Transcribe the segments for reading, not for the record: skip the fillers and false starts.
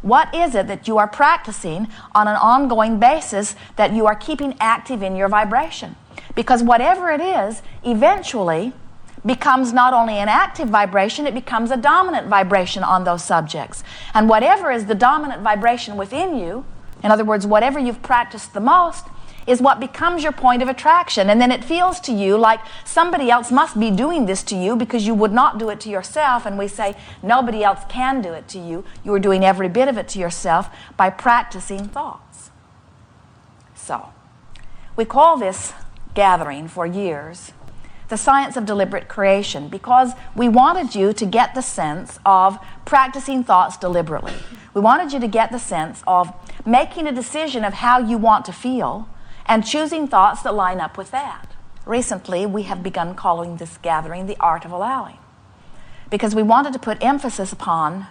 What is it that you are practicing on an ongoing basis that you are keeping active in your vibration? Because whatever it is, eventually becomes not only an active vibration, it becomes a dominant vibration on those subjects. And whatever is the dominant vibration within you, in other words, whatever you've practiced the most, is what becomes your point of attraction. And then it feels to you like somebody else must be doing this to you because you would not do it to yourself. And we say nobody else can do it to you. You are doing every bit of it to yourself by practicing thoughts. So, we call this gathering for years the science of deliberate creation, because we wanted you to get the sense of practicing thoughts deliberately. We wanted you to get the sense of making a decision of how you want to feel and choosing thoughts that line up with that. Recently, we have begun calling this gathering the art of allowing, because we wanted to put emphasis upon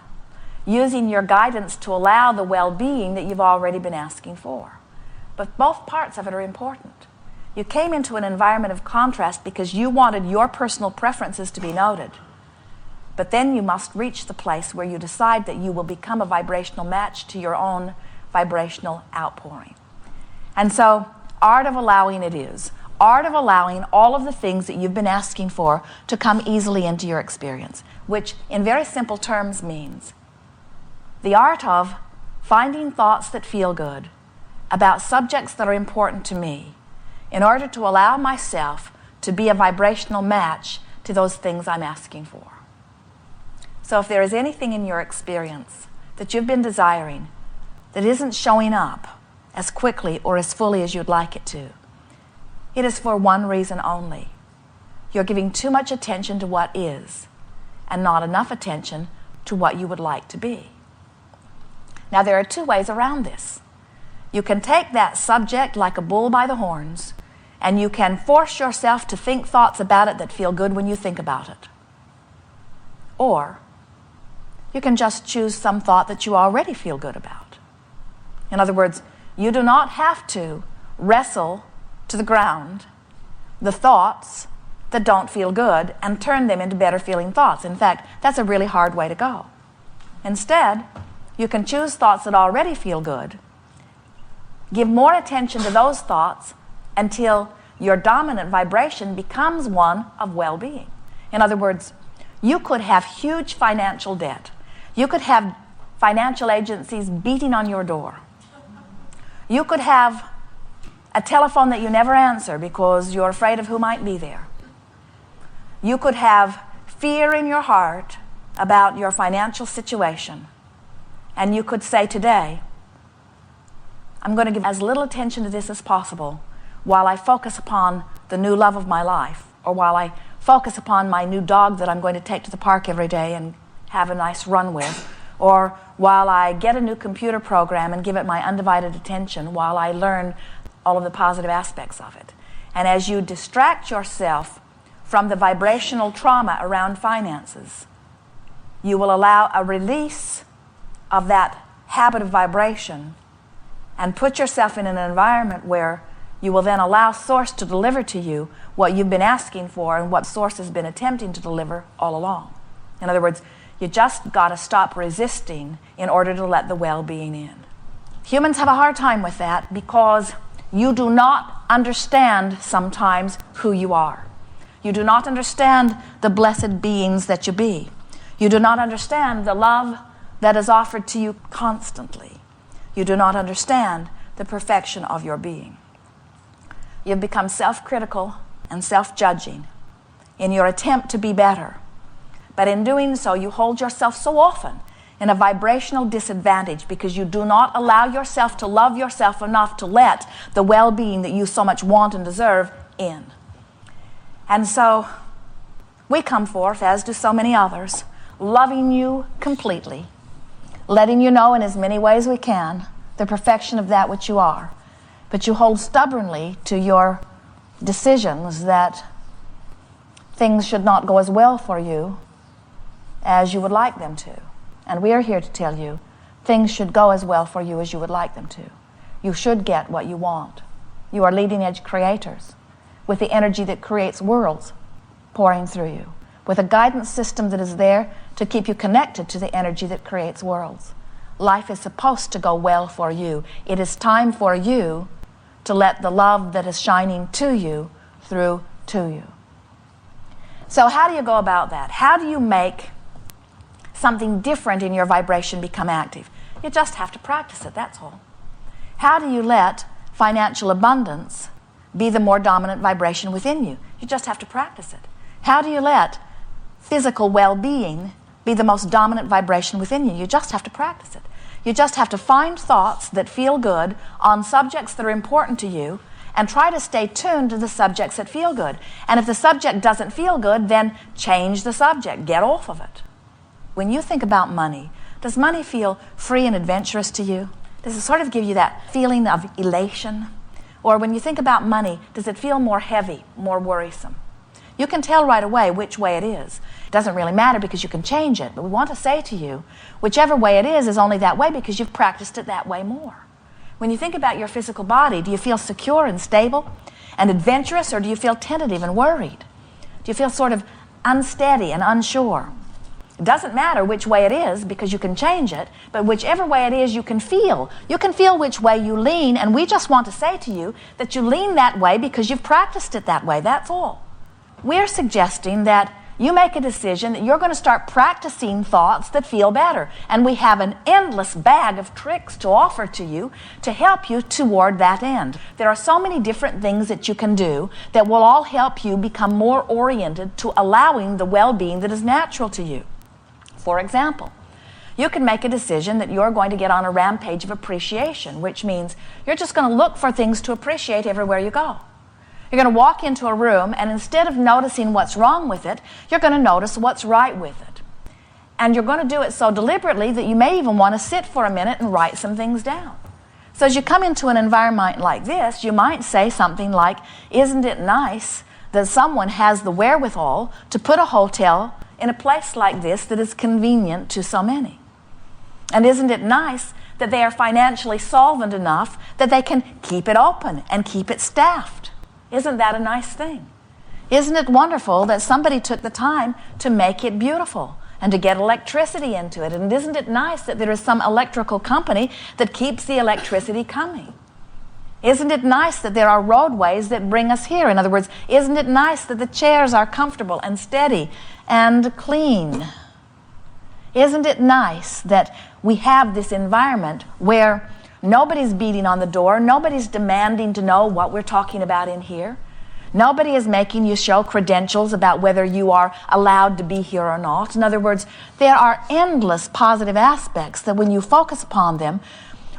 using your guidance to allow the well-being that you've already been asking for. But both parts of it are important. You came into an environment of contrast because you wanted your personal preferences to be noted. But then you must reach the place where you decide that you will become a vibrational match to your own vibrational outpouring. And so, art of allowing it is. Art of allowing all of the things that you've been asking for to come easily into your experience, which in very simple terms means the art of finding thoughts that feel good about subjects that are important to me in order to allow myself to be a vibrational match to those things I'm asking for. So if there is anything in your experience that you've been desiring that isn't showing up as quickly or as fully as you'd like it to, it is for one reason only. You're giving too much attention to what is and not enough attention to what you would like to be. Now, there are two ways around this. You can take that subject like a bull by the horns, and you can force yourself to think thoughts about it that feel good when you think about it. Or you can just choose some thought that you already feel good about. In other words, you do not have to wrestle to the ground the thoughts that don't feel good and turn them into better feeling thoughts. In fact, that's a really hard way to go. Instead, you can choose thoughts that already feel good, give more attention to those thoughts until your dominant vibration becomes one of well-being. In other words, you could have huge financial debt. You could have financial agencies beating on your door. You could have a telephone that you never answer because you're afraid of who might be there. You could have fear in your heart about your financial situation. And you could say today, I'm going to give as little attention to this as possible while I focus upon the new love of my life, or while I focus upon my new dog that I'm going to take to the park every day and have a nice run with, or while I get a new computer program and give it my undivided attention while I learn all of the positive aspects of it. And as you distract yourself from the vibrational trauma around finances, you will allow a release of that habit of vibration and put yourself in an environment where you will then allow Source to deliver to you what you've been asking for and what Source has been attempting to deliver all along. In other words, you just got to stop resisting in order to let the well-being in. Humans have a hard time with that because you do not understand sometimes who you are. You do not understand the blessed beings that you be. You do not understand the love that is offered to you constantly. You do not understand the perfection of your being. You've become self-critical and self-judging in your attempt to be better. But in doing so, you hold yourself so often in a vibrational disadvantage because you do not allow yourself to love yourself enough to let the well-being that you so much want and deserve in. And so we come forth, as do so many others, loving you completely, letting you know in as many ways we can the perfection of that which you are. But you hold stubbornly to your decisions that things should not go as well for you as you would like them to. And we are here to tell you things should go as well for you as you would like them to. You should get what you want. You are leading edge creators with the energy that creates worlds pouring through you, with a guidance system that is there to keep you connected to the energy that creates worlds. life is supposed to go well for you. It is time for you to let the love that is shining to you through to you. So how do you go about that? How do you make something different in your vibration become active? You just have to practice it, that's all. How do you let financial abundance be the more dominant vibration within you? You just have to practice it. How do you let physical well-being be the most dominant vibration within you? You just have to practice it. You just have to find thoughts that feel good on subjects that are important to you and try to stay tuned to the subjects that feel good. And if the subject doesn't feel good, then change the subject. Get off of it. When you think about money, does money feel free and adventurous to you? Does it sort of give you that feeling of elation? Or when you think about money, does it feel more heavy, more worrisome? You can tell right away which way it is. It doesn't really matter because you can change it, but we want to say to you, whichever way it is only that way because you've practiced it that way more. When you think about your physical body, do you feel secure and stable and adventurous, or do you feel tentative and worried? Do you feel sort of unsteady and unsure? It doesn't matter which way it is because you can change it, but whichever way it is you can feel. You can feel which way you lean, and we just want to say to you that you lean that way because you've practiced it that way, that's all. We're suggesting that you make a decision that you're going to start practicing thoughts that feel better. And we have an endless bag of tricks to offer to you to help you toward that end. There are so many different things that you can do that will all help you become more oriented to allowing the well-being that is natural to you. For example, you can make a decision that you're going to get on a rampage of appreciation, which means you're just going to look for things to appreciate everywhere you go. You're going to walk into a room, and instead of noticing what's wrong with it, you're going to notice what's right with it. And you're going to do it so deliberately that you may even want to sit for a minute and write some things down. So as you come into an environment like this, you might say something like, isn't it nice that someone has the wherewithal to put a hotel in a place like this that is convenient to so many? And isn't it nice that they are financially solvent enough that they can keep it open and keep it staffed? Isn't that a nice thing? Isn't it wonderful that somebody took the time to make it beautiful and to get electricity into it? And isn't it nice that there is some electrical company that keeps the electricity coming? Isn't it nice that there are roadways that bring us here? In other words, isn't it nice that the chairs are comfortable and steady and clean? Isn't it nice that we have this environment where nobody's beating on the door, nobody's demanding to know what we're talking about in here? Nobody is making you show credentials about whether you are allowed to be here or not. In other words, there are endless positive aspects that when you focus upon them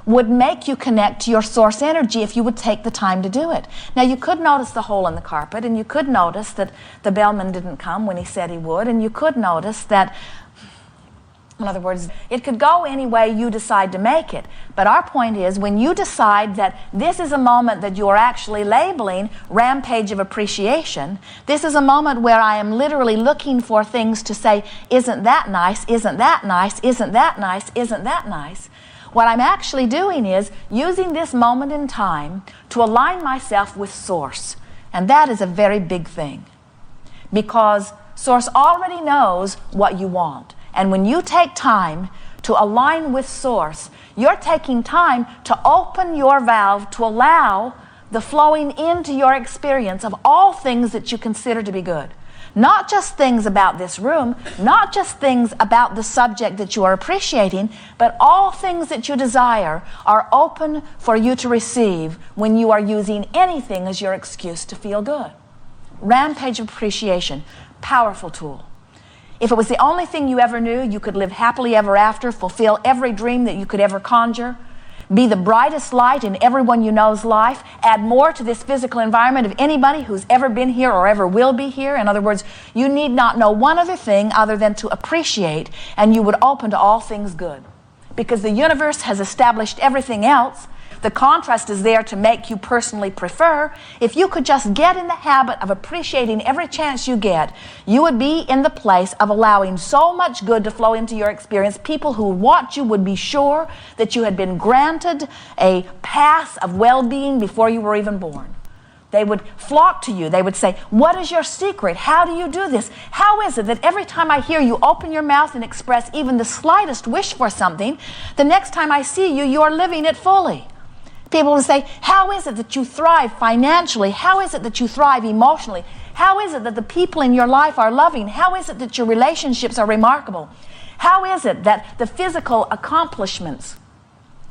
would make you connect to your source energy if you would take the time to do it. Now, you could notice the hole in the carpet, and you could notice that the bellman didn't come when he said he would, and you could notice that, in other words, it could go any way you decide to make it. But our point is, when you decide that this is a moment that you're actually labeling rampage of appreciation, this is a moment where I am literally looking for things to say, isn't that nice, isn't that nice, isn't that nice, isn't that nice? What I'm actually doing is using this moment in time to align myself with Source. And that is a very big thing, because Source already knows what you want. And when you take time to align with Source, you're taking time to open your valve to allow the flowing into your experience of all things that you consider to be good. Not just things about this room, not just things about the subject that you are appreciating, but all things that you desire are open for you to receive when you are using anything as your excuse to feel good. Rampage of appreciation, powerful tool. If it was the only thing you ever knew, you could live happily ever after, fulfill every dream that you could ever conjure, be the brightest light in everyone you know's life, add more to this physical environment of anybody who's ever been here or ever will be here. In other words, you need not know one other thing other than to appreciate, and you would open to all things good. Because the universe has established everything else. The contrast is there to make you personally prefer. If you could just get in the habit of appreciating every chance you get, you would be in the place of allowing so much good to flow into your experience. People who watch you would be sure that you had been granted a path of well-being before you were even born. They would flock to you. They would say, what is your secret? How do you do this? How is it that every time I hear you open your mouth and express even the slightest wish for something, the next time I see you, you are living it fully? People will say, how is it that you thrive financially? How is it that you thrive emotionally? How is it that the people in your life are loving? How is it that your relationships are remarkable? How is it that the physical accomplishments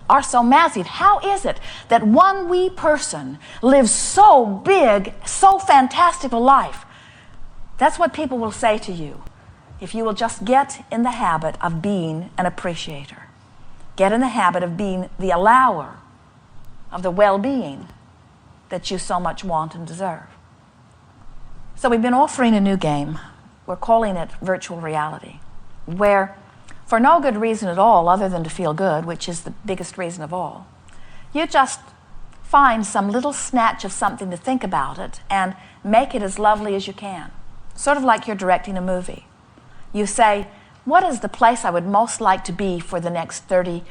are so massive? How is it that one wee person lives so big, so fantastic a life? That's what people will say to you if you will just get in the habit of being an appreciator. Get in the habit of being the allower of the well-being that you so much want and deserve. So we've been offering a new game. We're calling it virtual reality, where for no good reason at all other than to feel good, which is the biggest reason of all, you just find some little snatch of something to think about it and make it as lovely as you can. Sort of like you're directing a movie. You say, what is the place I would most like to be for the next 30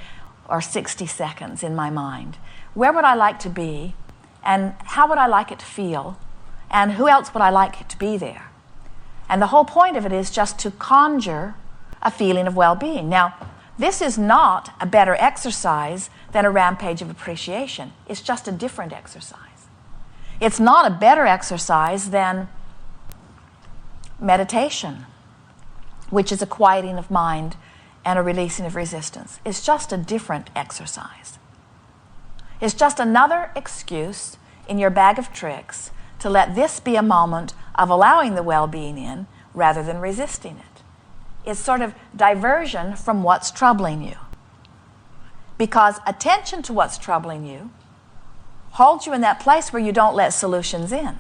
or 60 seconds in my mind? Where would I like to be? And how would I like it to feel? And who else would I like to be there? And the whole point of it is just to conjure a feeling of well-being. Now, this is not a better exercise than a rampage of appreciation. It's just a different exercise. It's not a better exercise than meditation, which is a quieting of mind and a releasing of resistance. It's just a different exercise. It's just another excuse in your bag of tricks to let this be a moment of allowing the well-being in rather than resisting it. It's sort of diversion from what's troubling you. Because attention to what's troubling you holds you in that place where you don't let solutions in.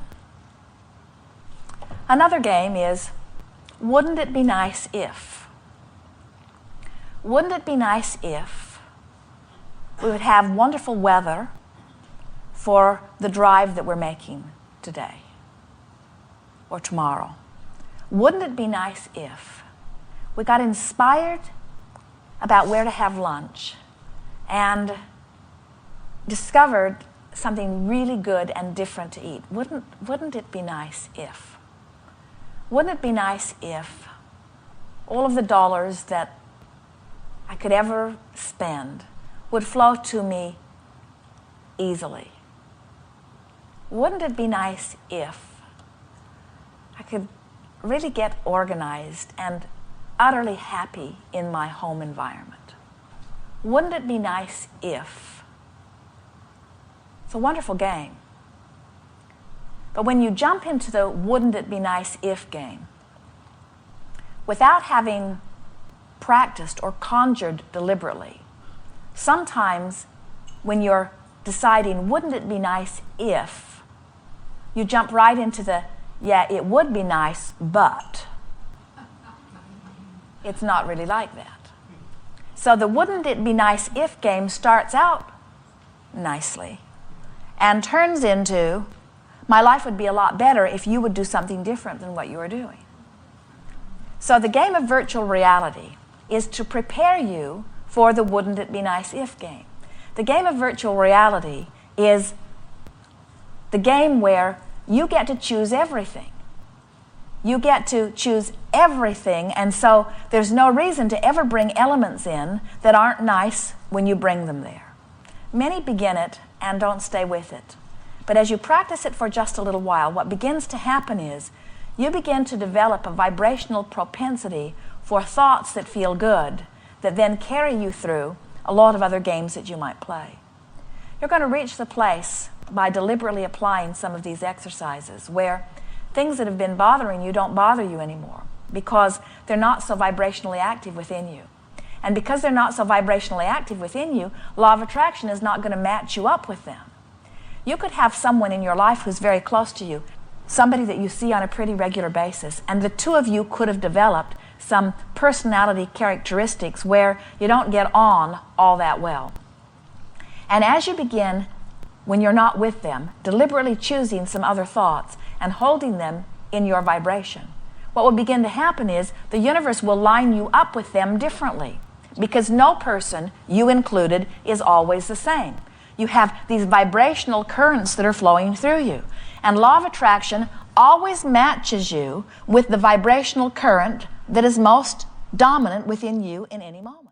Another game is, wouldn't it be nice if? Wouldn't it be nice if we would have wonderful weather for the drive that we're making today or tomorrow? Wouldn't it be nice if we got inspired about where to have lunch and discovered something really good and different to eat? Wouldn't it be nice if? Wouldn't it be nice if all of the dollars that I could ever spend would flow to me easily? Wouldn't it be nice if I could really get organized and utterly happy in my home environment? Wouldn't it be nice if? It's a wonderful game. But when you jump into the wouldn't it be nice if game, without having practiced or conjured deliberately, sometimes when you're deciding wouldn't it be nice if, you jump right into the yeah, it would be nice, but it's not really like that. So the wouldn't it be nice if game starts out nicely and turns into my life would be a lot better if you would do something different than what you are doing. So the game of virtual reality is to prepare you for the wouldn't it be nice if game. The game of virtual reality is the game where you get to choose everything. You get to choose everything, and so there's no reason to ever bring elements in that aren't nice when you bring them there. Many begin it and don't stay with it. But as you practice it for just a little while, what begins to happen is you begin to develop a vibrational propensity for thoughts that feel good, that then carry you through a lot of other games that you might play. You're going to reach the place by deliberately applying some of these exercises where things that have been bothering you don't bother you anymore because they're not so vibrationally active within you. And because they're not so vibrationally active within you, law of attraction is not going to match you up with them. You could have someone in your life who's very close to you, somebody that you see on a pretty regular basis, and the two of you could have developed some personality characteristics where you don't get on all that well. And as you begin, when you're not with them, deliberately choosing some other thoughts and holding them in your vibration, what will begin to happen is the universe will line you up with them differently, because no person, you included, is always the same. You have these vibrational currents that are flowing through you. And law of attraction always matches you with the vibrational current that is most dominant within you in any moment.